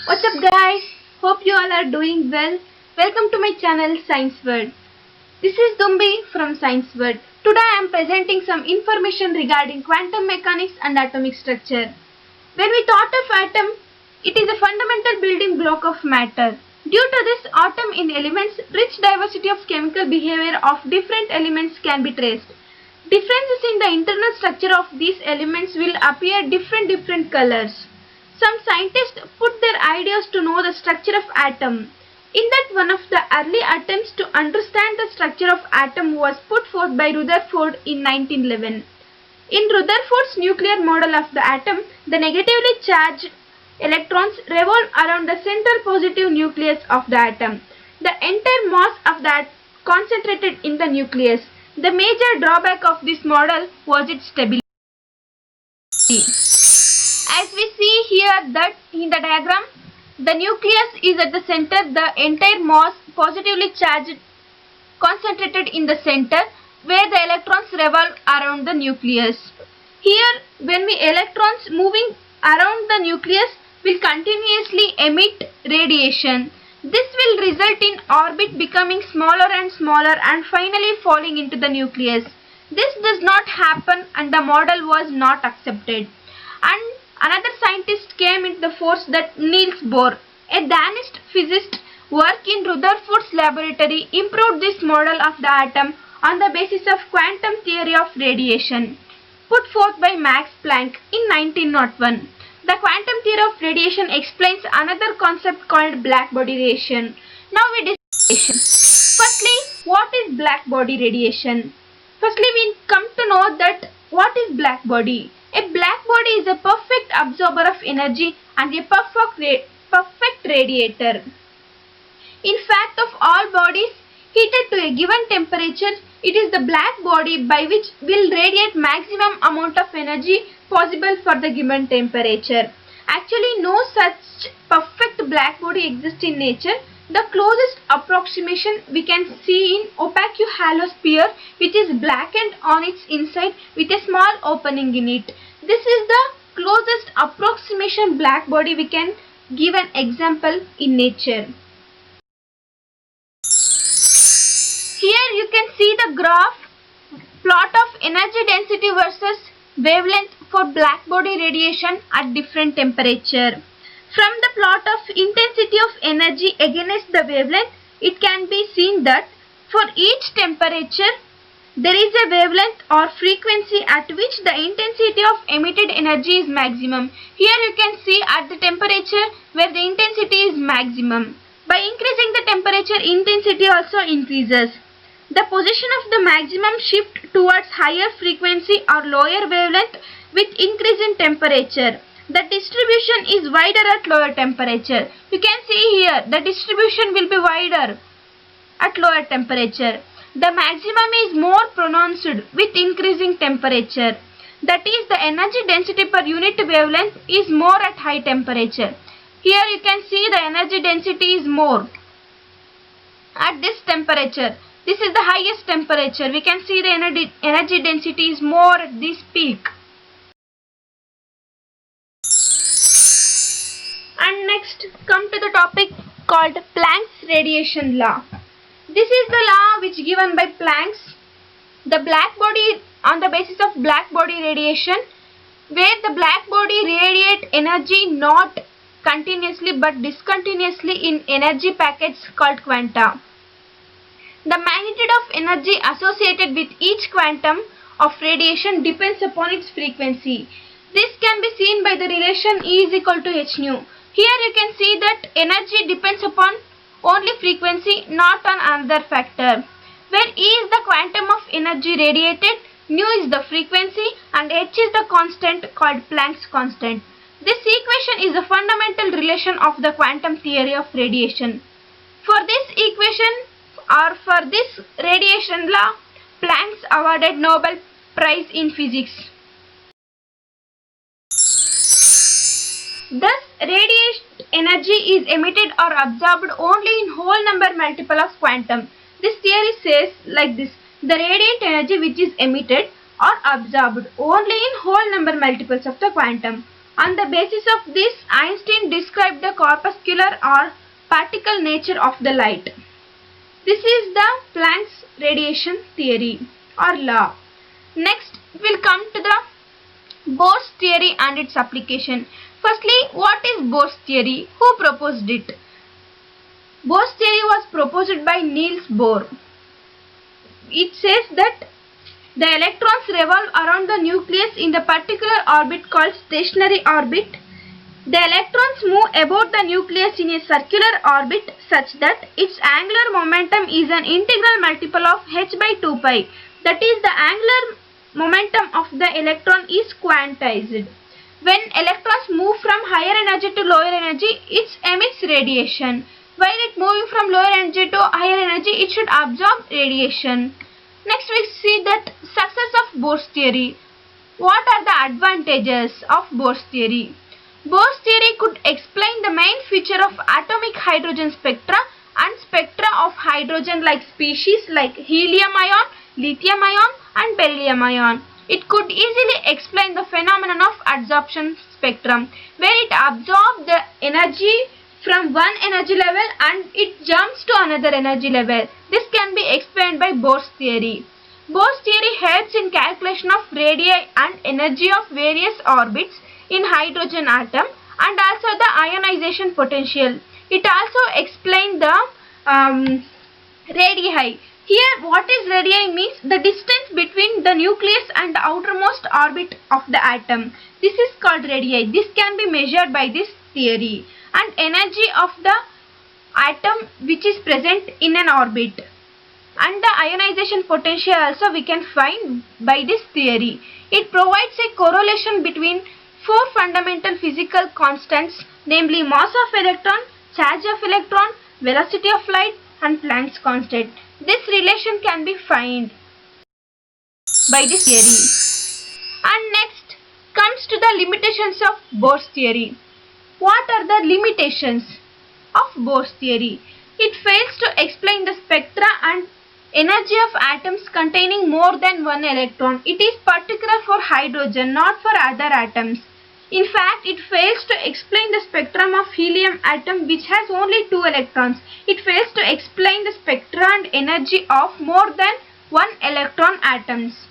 What's up guys? Hope you all are doing well. Welcome to my channel Science World. This is Dumbi from Science World. Today I am presenting some information regarding quantum mechanics and atomic structure. When we thought of atom, it is a fundamental building block of matter. Due to this, atom in elements, rich diversity of chemical behavior of different elements can be traced. Differences in the internal structure of these elements will appear different colors. Some scientists put their ideas to know the structure of atom. In that, one of the early attempts to understand the structure of atom was put forth by Rutherford in 1911. In Rutherford's nuclear model of the atom, the negatively charged electrons revolve around the central positive nucleus of the atom. The entire mass of that concentrated in the nucleus. The major drawback of this model was its stability. As we see here that in the diagram, the nucleus is at the center, the entire mass positively charged concentrated in the center where the electrons revolve around the nucleus. Here when we electrons moving around the nucleus will continuously emit radiation. This will result in orbit becoming smaller and finally falling into the nucleus. This does not happen and the model was not accepted. And another scientist came into the force, that Niels Bohr, a Danish physicist, work in Rutherford's laboratory improved this model of the atom on the basis of quantum theory of radiation, put forth by Max Planck in 1901. The quantum theory of radiation explains another concept called black body radiation. Now we discuss radiation. Firstly, what is black body radiation? Firstly, we come to know that what is black body. A black body is a perfect absorber of energy and a perfect radiator. In fact, of all bodies heated to a given temperature, it is the black body by which will radiate maximum amount of energy possible for the given temperature. Actually, no such perfect black body exists in nature. The closest approximation we can see in opaque halo sphere, which is blackened on its inside with a small opening in it. This is the closest approximation black body we can give an example in nature. Here you can see the graph plot of energy density versus wavelength for black body radiation at different temperature. From the plot of intensity of energy against the wavelength, it can be seen that for each temperature there is a wavelength or frequency at which the intensity of emitted energy is maximum. Here you can see at the temperature where the intensity is maximum. By increasing the temperature, intensity also increases. The position of the maximum shift towards higher frequency or lower wavelength with increase in temperature. The distribution is wider at lower temperature. You can see here the distribution will be wider at lower temperature. The maximum is more pronounced with increasing temperature. That is, the energy density per unit wavelength is more at high temperature. Here you can see the energy density is more at this temperature. This is the highest temperature. We can see the energy density is more at this peak. And next, come to the topic called Planck's radiation law. This is the law which given by Planck's. The black body, on the basis of black body radiation, where the black body radiate energy not continuously but discontinuously in energy packets called quanta. The magnitude of energy associated with each quantum of radiation depends upon its frequency. This can be seen by the relation E is equal to h nu. Here you can see that energy depends upon only frequency, not on another factor. Where E is the quantum of energy radiated, nu is the frequency and h is the constant called Planck's constant. This equation is the fundamental relation of the quantum theory of radiation. For this equation or for this radiation law, Planck awarded Nobel Prize in Physics. Thus, radiation energy is emitted or absorbed only in whole number multiple of quantum. This theory says like this: the radiant energy which is emitted or absorbed only in whole number multiples of the quantum. On the basis of this, Einstein described the corpuscular or particle nature of the light. This is the Planck's radiation theory or law. Next, we'll come to the Bohr's theory and its application. Firstly, what is Bohr's theory? Who proposed it? Bohr's theory was proposed by Niels Bohr. It says that the electrons revolve around the nucleus in the particular orbit called stationary orbit. The electrons move about the nucleus in a circular orbit such that its angular momentum is an integral multiple of h by 2 pi. That is, the angular momentum of the electron is quantized. When electrons move from higher energy to lower energy, it emits radiation. While it moving from lower energy to higher energy, it should absorb radiation. Next, we see that success of Bohr's theory. What are the advantages of Bohr's theory? Bohr's theory could explain the main feature of atomic hydrogen spectra and spectra of hydrogen like species like helium ion, lithium ion and beryllium ion. It could easily explain the phenomenon of adsorption spectrum, where it absorbs the energy from one energy level and it jumps to another energy level. This can be explained by Bohr's theory. Bohr's theory helps in calculation of radii and energy of various orbits in hydrogen atom and also the ionization potential. It also explains the radii. Here, what is radii means the distance between the nucleus and the outermost orbit of the atom. This is called radii. This can be measured by this theory. And energy of the atom which is present in an orbit. And the ionization potential also we can find by this theory. It provides a correlation between four fundamental physical constants, namely mass of electron, charge of electron, velocity of light and Planck's constant. This relation can be found by this theory. And next comes to the limitations of Bohr's theory. What are the limitations of Bohr's theory? It fails to explain the spectra and energy of atoms containing more than one electron. It is particular for hydrogen, not for other atoms. In fact, it fails to explain the spectrum of helium atom which has only 2 electrons. It fails to explain the spectra and energy of more than one electron atoms.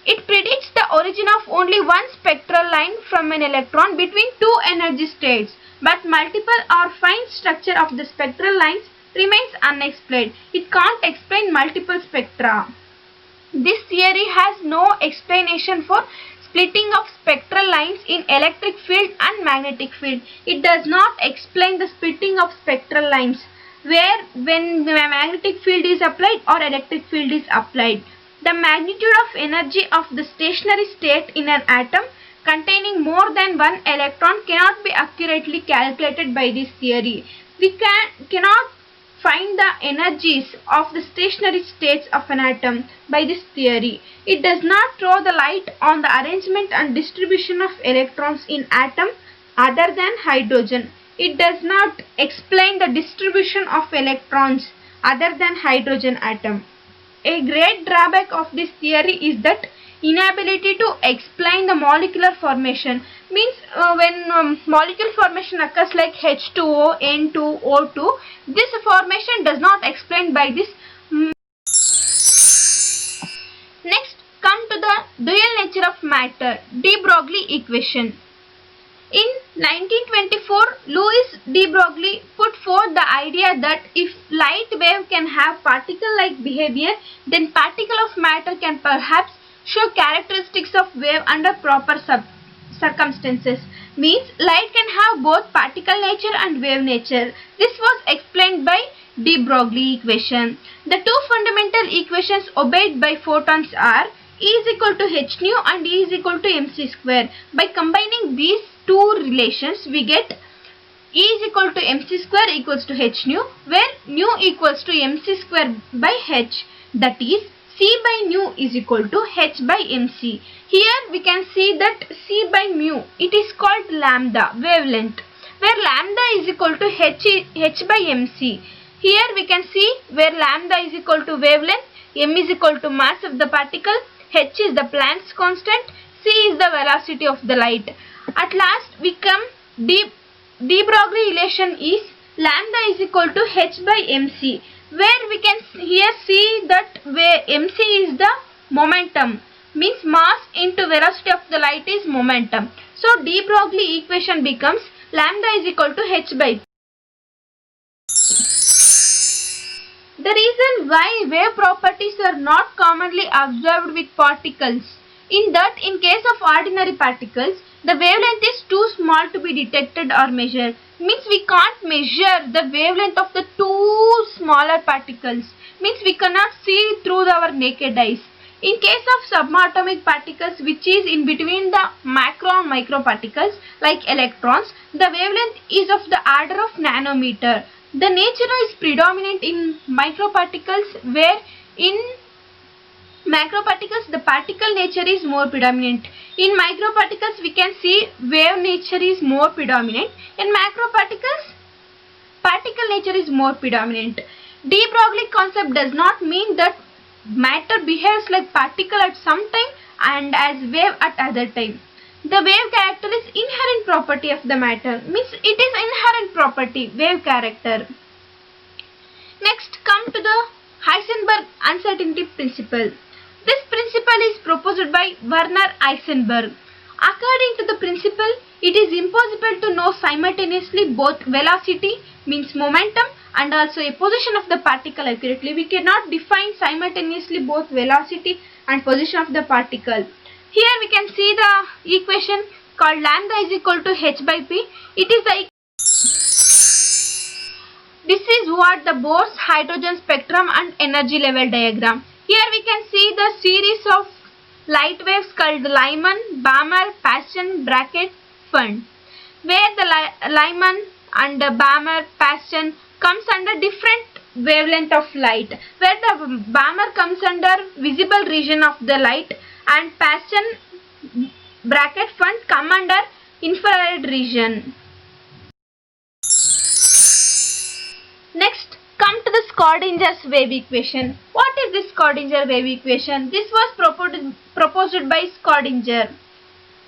It predicts the origin of only one spectral line from an electron between two energy states, but multiple or fine structure of the spectral lines remains unexplained. It can't explain multiple spectra. This theory has no explanation for splitting of spectral lines in electric field and magnetic field. It does not explain the splitting of spectral lines where when the magnetic field is applied or electric field is applied. The magnitude of energy of the stationary state in an atom containing more than one electron cannot be accurately calculated by this theory. We cannot find the energies of the stationary states of an atom by this theory. It does not throw the light on the arrangement and distribution of electrons in atom other than hydrogen. It does not explain the distribution of electrons other than hydrogen atom. A great drawback of this theory is that inability to explain the molecular formation. Means when molecule formation occurs like H2O, N2, O2, this formation does not explain by this. Next, come to the dual nature of matter, de Broglie equation. In 1924, Louis de Broglie put forth the idea that if light wave can have particle-like behavior, then particle of matter can perhaps show characteristics of wave under proper circumstances. Means light can have both particle nature and wave nature. This was explained by de Broglie equation. The two fundamental equations obeyed by photons are E is equal to h nu and E is equal to mc square. By combining these two relations, we get E is equal to mc square equals to h nu, where nu equals to mc square by h. That is, C by nu is equal to h by mc. Here we can see that C by mu, it is called lambda, wavelength, where lambda is equal to h by mc. Here we can see where lambda is equal to wavelength, m is equal to mass of the particle, h is the Planck's constant, c is the velocity of the light. At last we come de de Broglie relation is lambda is equal to h by mc, where we can here see that where mc is the momentum, means mass into velocity of the light is momentum. So de Broglie equation becomes lambda is equal to h by p. The reason why wave properties are not commonly observed with particles in that in case of ordinary particles the wavelength is too small to be detected or measured, means we can't measure the wavelength of the two smaller particles, means we cannot see through our naked eyes. In case of subatomic particles, which is in between the macro and micro particles like electrons, the wavelength is of the order of nanometer. The nature is predominant in microparticles, where in macroparticles the particle nature is more predominant. In microparticles we can see wave nature is more predominant. In macroparticles particle nature is more predominant. De Broglie concept does not mean that matter behaves like particle at some time and as wave at other time. The wave character is inherent property of the matter, means it is inherent property, wave character. Next, come to the Heisenberg uncertainty principle. This principle is proposed by Werner Heisenberg. According to the principle, it is impossible to know simultaneously both velocity, means momentum, and also a position of the particle accurately. We cannot define simultaneously both velocity and position of the particle. Here we can see the equation called lambda is equal to h by p. It is the This is what the Bohr's hydrogen spectrum and energy level diagram. Here we can see the series of light waves called Lyman, Balmer, Paschen, Brackett, Pfund, where the Lyman and Balmer, Paschen comes under different wavelength of light, where the Balmer comes under visible region of the light and Paschen, Brackett, Pfund come under infrared region. Next, come to the Schrödinger's wave equation. What is this Schrödinger wave equation? This was proposed by Schrödinger.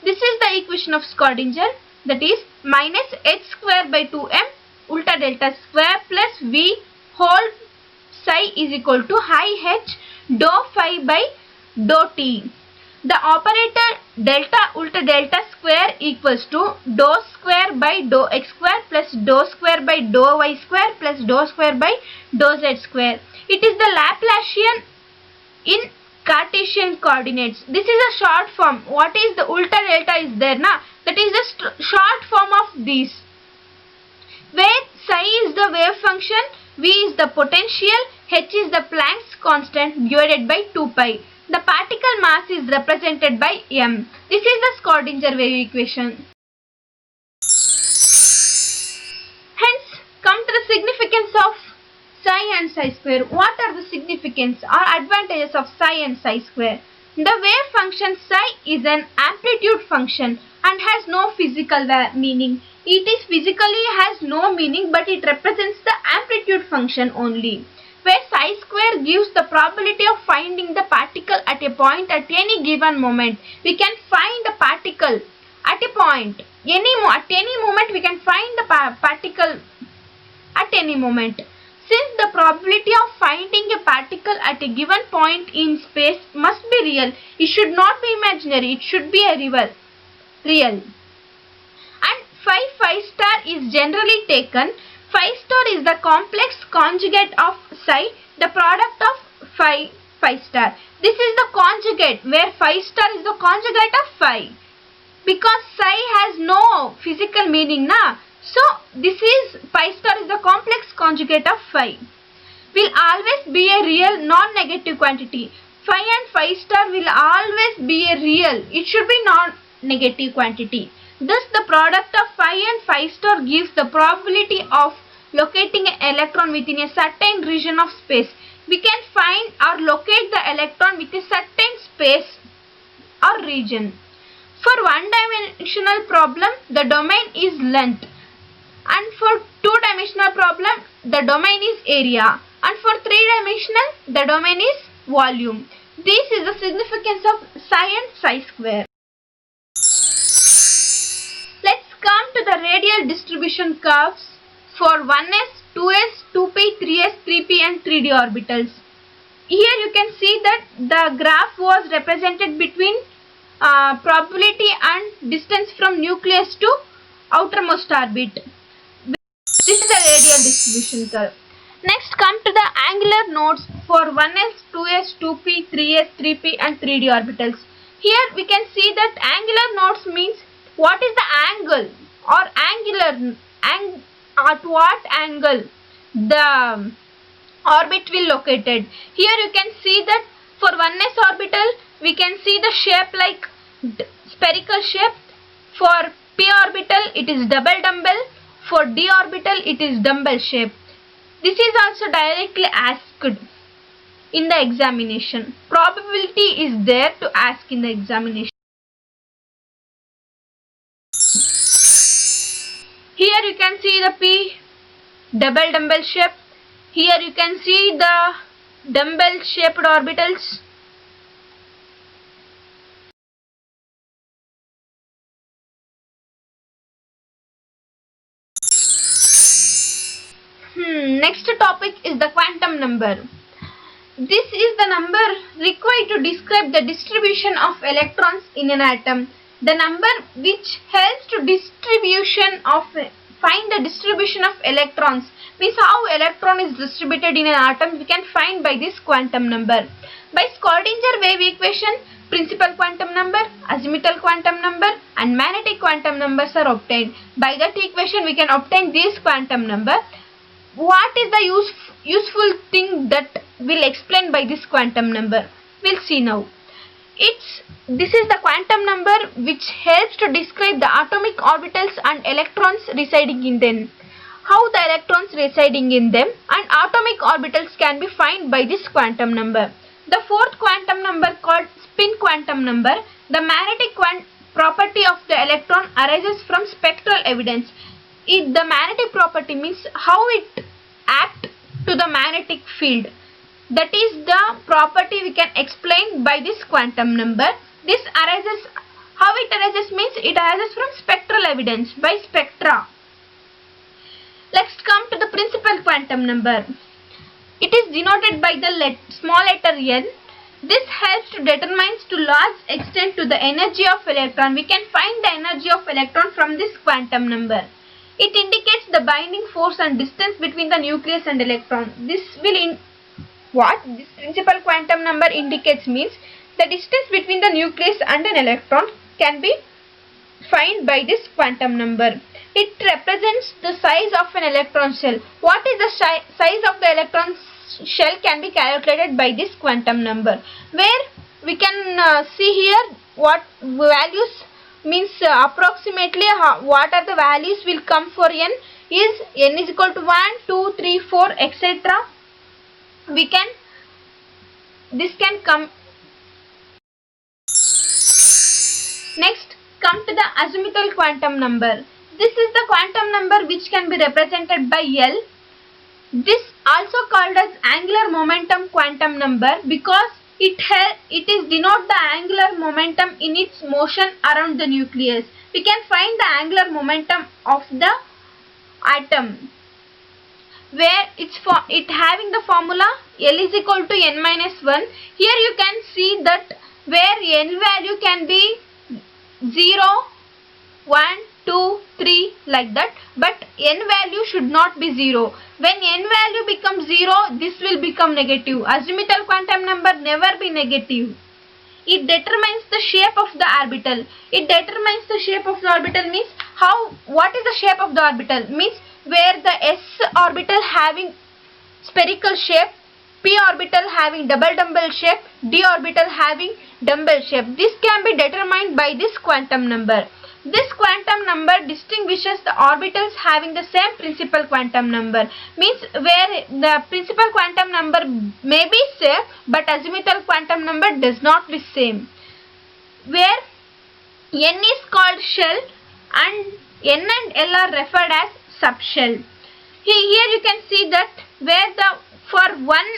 This is the equation of Schrödinger, that is minus h square by 2m ulta delta square plus v whole psi is equal to high h dou phi by dou t. The operator delta ulta delta square equals to dou square by dou x square plus dou square by dou y square plus dou square by dou z square. It is the Laplacian in Cartesian coordinates. This is a short form. What is the ulta delta is there na? That is the short form of these. Where psi is the wave function, v is the potential, h is the Planck's constant divided by 2 pi. The particle mass is represented by m. This is the Schrödinger wave equation. Hence, come to the significance of psi and psi square. What are the significance or advantages of psi and psi square? The wave function psi is an amplitude function and has no physical meaning. It is physically has no meaning, but it represents the amplitude function only. Where psi square gives the probability of finding the particle at a point at any given moment. We can find the particle at a point. At any moment we can find the particle at any moment. Since the probability of finding a particle at a given point in space must be real, it should not be imaginary, it should be a real. And phi star is generally taken. Phi star is the complex conjugate of psi, the product of phi star. This is the conjugate, where phi star is the conjugate of phi. Because psi has no physical meaning na. So this is phi star is the complex conjugate of phi. Will always be a real non-negative quantity. Phi and phi star will always be a real. It should be non-negative quantity. Thus the product of phi and phi star gives the probability of locating an electron within a certain region of space. We can find or locate the electron with a certain space or region. For one-dimensional problem, the domain is length. And for two-dimensional problem, the domain is area. And for three-dimensional, the domain is volume. This is the significance of psi and psi square. Let's come to the radial distribution curves for 1s, 2s, 2p, 3s, 3p and 3d orbitals. Here you can see that the graph was represented between probability and distance from nucleus to outermost orbit. This is the radial distribution curve. Next, come to the angular nodes for 1s, 2s, 2p, 3s, 3p and 3d orbitals. Here we can see that angular nodes means what is the angle or angular at what angle the orbit will located. Here you can see that for 1s orbital we can see the shape like spherical shape. For p orbital it is double dumbbell. For d orbital it is dumbbell shape. This is also directly asked in the examination. Probability is there to ask in the examination. Here you can see the p double dumbbell shape. Here you can see the dumbbell shaped orbitals. Next topic is the quantum number. This is the number required to describe the distribution of electrons in an atom. The number which helps to find the distribution of electrons means how electron is distributed in an atom we can find by this quantum number. By Schrödinger wave equation, principal quantum number, azimuthal quantum number and magnetic quantum numbers are obtained. By that equation we can obtain this quantum number. What is the useful thing that will explain by this quantum number? We'll see now. This is the quantum number which helps to describe the atomic orbitals and electrons residing in them. How the electrons residing in them and atomic orbitals can be found by this quantum number. The fourth quantum number called spin quantum number. The magnetic property of the electron arises from spectral evidence. The magnetic property means how it acts to the magnetic field. That is the property we can explain by this quantum number. This arises, how it arises means it arises from spectral evidence by spectra. Let's come to the principal quantum number. It is denoted by the small letter n. This helps to determine to large extent to the energy of electron. We can find the energy of electron from this quantum number. It indicates the binding force and distance between the nucleus and electron. This principal quantum number indicates means the distance between the nucleus and an electron can be found by this quantum number. It represents the size of an electron shell. What is the size of the electron shell can be calculated by this quantum number. Where we can see here what values means approximately what are the values will come for n is n is equal to 1, 2, 3, 4 etc. This can come. Next, come to the azimuthal quantum number. This is the quantum number which can be represented by L. This also called as angular momentum quantum number because it is denote the angular momentum in its motion around the nucleus. We can find the angular momentum of the atom where it having the formula L is equal to n minus 1. Here you can see that where n value can be 0, 1, 2, 3 like that, but n value should not be 0. When n value becomes 0, this will become negative. Azimuthal quantum number never be negative. It determines the shape of the orbital. It determines the shape of the orbital means what is the shape of the orbital means where the s orbital having spherical shape, p orbital having double dumbbell shape, d orbital having dumbbell shape. This can be determined by this quantum number. This quantum number distinguishes the orbitals having the same principal quantum number, means where the principal quantum number may be same but azimuthal quantum number does not be same. Where n is called shell and n and L are referred as subshell. Here you can see that where for one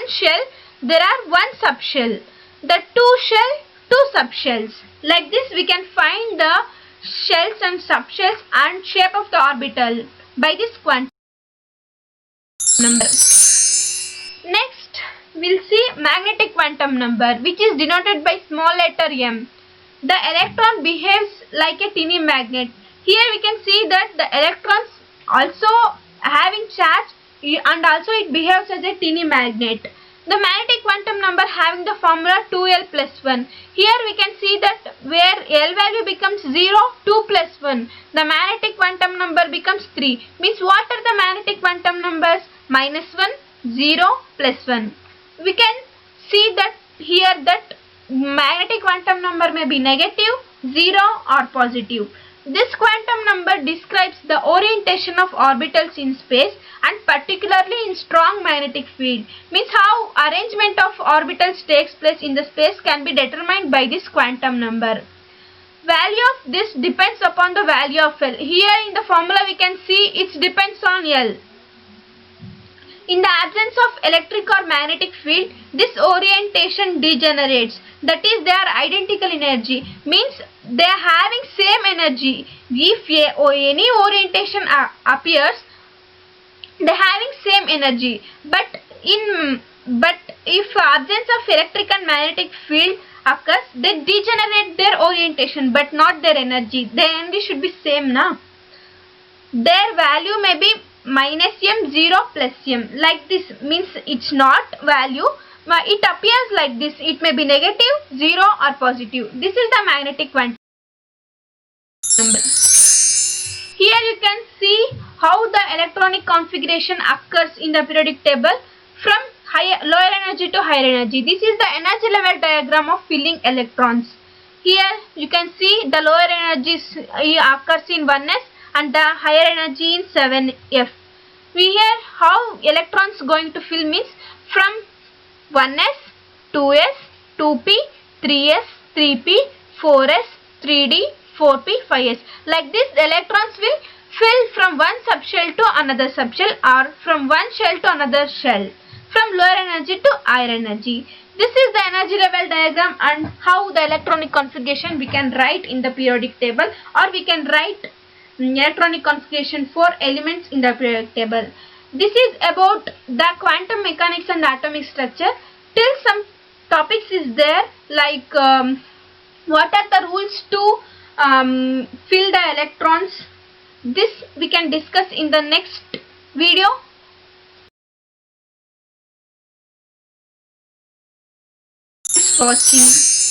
shell there are one subshell. The two shell, two subshells. Like this we can find the shells and subshells and shape of the orbital by this quantum number. Next, we'll see magnetic quantum number, which is denoted by small letter m. The electron behaves like a tiny magnet. Here we can see that the electrons also having charge and also it behaves as a tiny magnet. The magnetic quantum number having the formula 2l plus 1. Here we can see that where l value becomes 0, 2 plus 1. The magnetic quantum number becomes 3. Means what are the magnetic quantum numbers? Minus 1, 0, plus 1. We can see that here that magnetic quantum number may be negative, 0 or positive. This quantum number describes the orientation of orbitals in space and particularly in strong magnetic field. Means how arrangement of orbitals takes place in the space can be determined by this quantum number. Value of this depends upon the value of L. Here in the formula we can see it depends on L. In the absence of electric or magnetic field, this orientation degenerates. That is, they are identical in energy. Means they are having same energy. If any orientation appears, they are having same energy. But if absence of electric and magnetic field occurs, they degenerate their orientation, but not their energy. Their energy should be same now. Their value may be minus m, 0, plus m. Like this means it's not value. It appears like this. It may be negative, 0 or positive. This is the magnetic quantum number. Here you can see how the electronic configuration occurs in the periodic table from lower energy to higher energy. This is the energy level diagram of filling electrons. Here you can see the lower energies occurs in 1s and the higher energy in 7f. We hear how electrons going to fill means from 1s, 2s, 2p, 3s, 3p, 4s, 3d, 4p, 5s. Like this, the electrons will fill from one subshell to another subshell or from one shell to another shell, from lower energy to higher energy. This is the energy level diagram and how the electronic configuration we can write in the periodic table, or we can write electronic configuration for elements in the periodic table. This is about the quantum mechanics and atomic structure. Till some topics is there, like what are the rules to fill the electrons. This we can discuss in the next video. Thanks for watching.